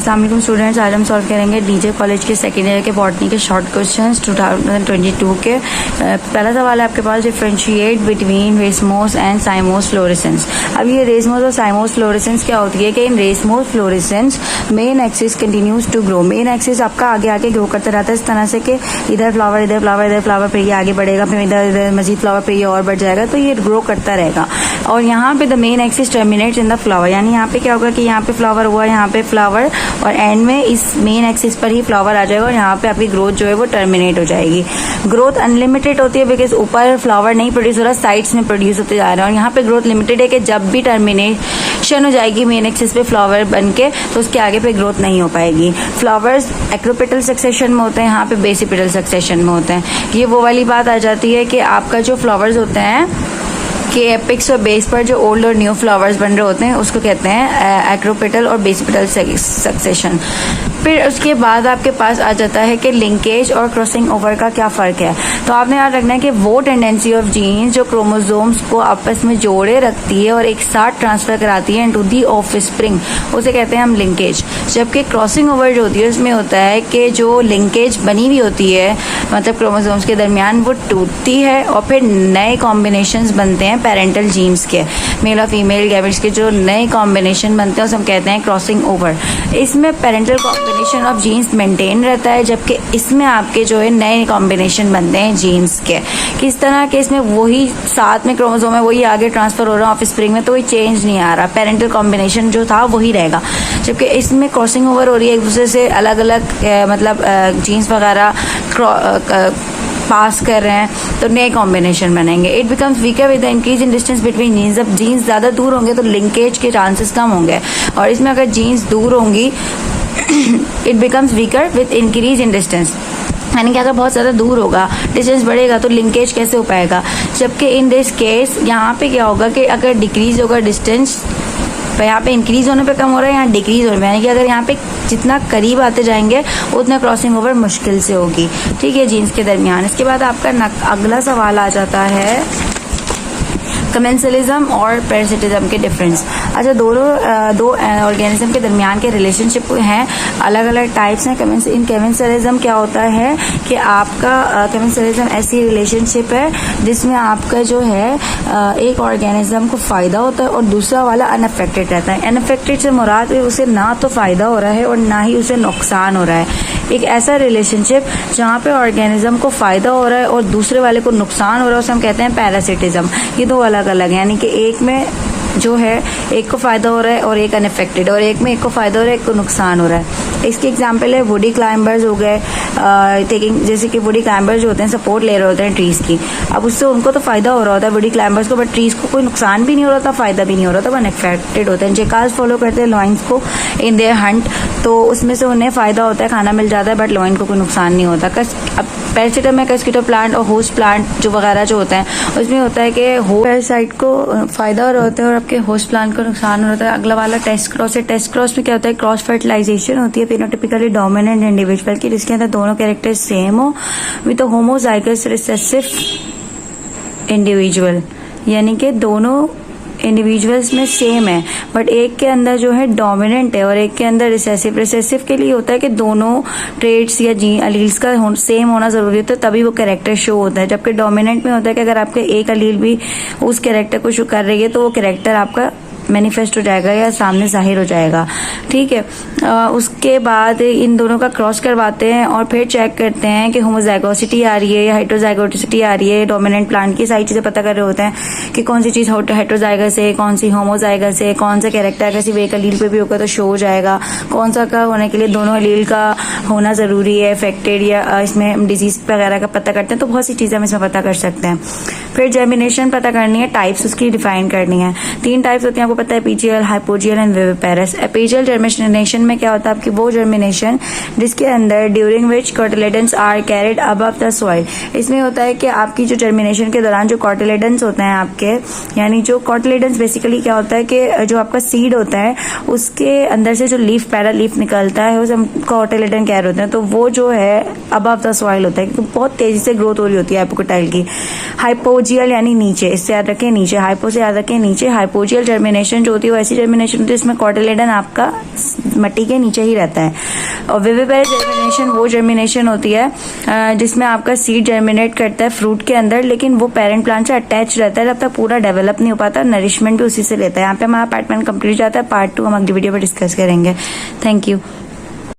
अस्सलाम वालेकुम स्टूडेंट्स, आज हम सॉल्व करेंगे डीजे कॉलेज के सेकेंड ईयर के बॉटनी के शॉर्ट क्वेश्चंस 2022 के। पहला सवाल है आपके पास, differentiate between racemose and cymose florescence. अब ये रेसमोस और साइमोस फ्लोरेसेंस क्या होती है कि in racemose florescence main axis continues to grow. Main axis आपका आगे आगे ग्रो करता रहता है इस तरह से कि इधर फ्लावर इधर फ्लावर इधर फ्लावर, फिर ये आगे बढ़ेगा, फिर इधर इधर मजीद फ्लावर, फिर ये और बढ़ जाएगा, तो ये ग्रो करता रहेगा। और यहाँ पे the main axis terminates in the flower, यानी यहाँ पे क्या होगा कि यहाँ पे फ्लावर हुआ, यहाँ पे फ्लावर, और एंड में इस मेन एक्सिस पर ही फ्लावर आ जाएगा और यहाँ पे आपकी ग्रोथ जो है वो टर्मिनेट हो जाएगी। ग्रोथ अनलिमिटेड होती है बिकॉज ऊपर फ्लावर नहीं प्रोड्यूस हो रहा, साइड्स में प्रोड्यूस होते जा रहा है। और यहाँ पे ग्रोथ लिमिटेड है कि जब भी टर्मिनेशन हो जाएगी मेन एक्सिस पे फ्लावर बन के, तो उसके आगे पे ग्रोथ नहीं हो पाएगी। फ्लावर्स एक्रोपेटल सक्सेशन में होते हैं, यहाँ पे बेसिपेटल सक्सेशन में होते हैं। ये वो वाली बात आ जाती है कि आपका जो फ्लावर्स होते हैं कि एपिक्स और बेस पर जो ओल्ड और न्यू फ्लावर्स बन रहे होते हैं उसको कहते हैं एक्रोपेटल और बेसिपेटल सक्सेशन। फिर उसके बाद आपके पास आ जाता है कि लिंकेज और क्रॉसिंग ओवर का क्या फ़र्क है। तो आपने याद रखना है कि वो टेंडेंसी ऑफ जीन्स जो क्रोमोसोम्स को आपस में जोड़े रखती है और एक साथ ट्रांसफर कराती है इनटू दी ऑफस्प्रिंग, उसे कहते हैं हम लिंकेज। जबकि क्रॉसिंग ओवर जो होती है उसमें होता है कि जो लिंकेज बनी हुई होती है मतलब क्रोमोसोम्स के दरमियान, वो टूटती है और फिर नए कॉम्बिनेशंस बनते हैं पेरेंटल जीन्स के, मेल और फीमेल गैमेट्स के जो नए कॉम्बिनेशन बनते हैं उसे हम कहते हैं क्रॉसिंग ओवर। इसमें parental combination of genes maintain रहता है, जबकि इसमें आपके जो है नए कॉम्बिनेशन बनते हैं जीन्स के। किस तरह के, इसमें वही साथ में क्रोमोसोम है, वही आगे ट्रांसफर हो रहा है ऑफस्प्रिंग में, तो कोई चेंज नहीं आ रहा, पेरेंटल कॉम्बिनेशन जो था वही रहेगा। जबकि इसमें क्रॉसिंग ओवर हो रही है, एक दूसरे से अलग अलग मतलब जीन्स वगैरह पास कर रहे हैं, तो नए कॉम्बिनेशन बनेंगे। It becomes weaker with the increase in distance between genes. जब जीन्स ज़्यादा दूर होंगे तो लिंकेज के चांसेस कम होंगे, और इसमें अगर जीन्स दूर होंगी it becomes weaker with increase in distance, यानी कि अगर बहुत ज़्यादा दूर होगा, डिस्टेंस बढ़ेगा, तो लिंकेज कैसे हो पाएगा। जबकि इन दिस केस यहाँ पे क्या होगा कि अगर डिक्रीज होगा डिस्टेंस, तो यहाँ पे इंक्रीज होने पे कम हो रहा है, यहाँ डिक्रीज होने पे, यानी कि अगर यहाँ पे जितना करीब आते जाएंगे उतना क्रॉसिंग ओवर मुश्किल से होगी, ठीक है, जीन्स के दरमियान। इसके बाद आपका अगला सवाल आ जाता है कमेंसलिज्म और पैरासिटिज्म के डिफरेंस। अच्छा, दो ऑर्गेनिज्म के दरमियान के रिलेशनशिप हैं, अलग अलग टाइप्स हैं। इन कमेंसलिज्म क्या होता है कि आपका कमेंसलिज्म ऐसी रिलेशनशिप है जिसमें आपका जो है एक ऑर्गेनिज्म को फ़ायदा होता है और दूसरा वाला अनअफेक्टेड रहता है। अनअफेक्टेड से मुराद है उसे ना तो फ़ायदा हो रहा है और ना ही उसे नुकसान हो रहा है। एक ऐसा रिलेशनशिप जहाँ पे ऑर्गेनिज्म को फ़ायदा हो रहा है और दूसरे वाले को नुकसान हो रहा है उसे हम कहते हैं पैरासिटिज्म। ये दो अलग अलग, यानी कि एक में जो है एक को फ़ायदा हो रहा है और एक अनअफेक्टेड, और एक में एक को फ़ायदा हो रहा है एक को नुकसान हो रहा है। इसकी एग्जांपल है वुडी क्लाइंबर्स हो गए, जैसे कि वुडी क्लाइंबर्स जो होते हैं सपोर्ट ले रहे होते हैं ट्रीज़ की। अब उससे उनको तो फ़ायदा हो रहा होता है वुडी क्लाइंबर्स को, बट ट्रीज़ को कोई नुकसान भी नहीं हो रहा था, फ़ायदा भी नहीं हो रहा था, वो अनअफेक्टेड होते हैं। जेकास फॉलो करते हैं लॉइन्स को इन देयर हंट, तो उसमें से उन्हें फ़ायदा होता है, खाना मिल जाता है, बट लॉइन को कोई नुकसान नहीं होता। अब पैरासिटम में कस्किटो प्लांट और होस्ट प्लांट जो वगैरह जो होते हैं उसमें होता है कि पैरासाइट को फ़ायदा हो रहा होता है और आपके होस्ट प्लांट को नुकसान होता है। अगला वाला टेस्ट क्रॉस है। टेस्ट क्रॉस में क्या होता है, क्रॉस फर्टिलाइजेशन होती है फेनोटाइपिकली डोमिनेंट इंडिविजुअल की, जिसके अंदर दोनों कैरेक्टर सेम हो विद होमोजाइगस रिसेसिव इंडिविजुअल, यानी कि दोनों इंडिविजुअल्स में सेम है बट एक के अंदर जो है डोमिनेंट है और एक के अंदर रिसेसिव। रिसेसिव के लिए होता है कि दोनों ट्रेड्स या जीन अलील्स का सेम होना जरूरी होता है, तभी वो कैरेक्टर शो होता है। जबकि डोमिनेंट में होता है कि अगर आपके एक अलील भी उस कैरेक्टर को शो कर रही है तो वो कैरेक्टर आपका मैनिफेस्ट हो जाएगा या सामने जाहिर हो जाएगा, ठीक है। उसके बाद इन दोनों का क्रॉस करवाते हैं और फिर चेक करते हैं कि होमोजाइगोसिटी आ रही है या हेट्रोजाइगोसिटी आ रही है डोमिनेंट प्लांट की। सारी चीज़ें पता कर रहे होते हैं कि कौन सी चीज़ हेट्रोजाइगस है, कौन सी होमोजाइगस है, कौन सा कैरेक्टर अगर सिर्फ एक अलील पे भी होगा तो शो हो जाएगा, कौन सा का होने के लिए दोनों अलील का होना ज़रूरी है, अफेक्टेड या इसमें डिजीज वगैरह का पता करते हैं। तो बहुत सी चीज़ें हम इसमें पता कर सकते हैं। फिर जर्मिनेशन पता करनी है, टाइप्स उसकी डिफाइन करनी है। 3 टाइप्स होती हैं, आपको पता है, epigeal, hypogeal and viviparous. Epigeal germination में क्या होता है, आपकी वो जर्मिनेशन जिसके अंदर during which cotyledons are carried above the soil. इसमें होता है कि आपकी जो जर्मिनेशन के दौरान जो कॉटिलेडन्स होते हैं आपके, यानी जो कॉटिलेडन्स बेसिकली क्या होता है कि जो आपका सीड होता है उसके अंदर से जो लीफ पैरा लीफ निकलता है उसे हम कॉटिलेडन कह रहे होते हैं, तो वो जो है अबव द सॉइल होता है क्योंकि बहुत तेजी से ग्रोथ हो रही होती है एपोकोटाइल की। हाइपोजियल यानी नीचे, इससे याद रखें नीचे, हाइपो से याद रखें नीचे। हाइपोजियल जर्मिनेशन जर्मिनेशन जो होती है वो ऐसी जर्मिनेशन होती है इसमें कॉटिलेडन आपका मट्टी के नीचे ही रहता है। और विविपेरस जर्मिनेशन वो जर्मिनेशन होती है जिसमें आपका सीड जर्मिनेट करता है फ्रूट के अंदर, लेकिन वो पेरेंट प्लांट से अटैच रहता है जब तक पूरा डेवलप नहीं हो पाता, नरिशमेंट भी उसी से लेता है। यहाँ पे हमारा पार्ट 1 कंप्लीट जाता है, पार्ट 2 हम अगली वीडियो पर डिस्कस करेंगे। Thank you.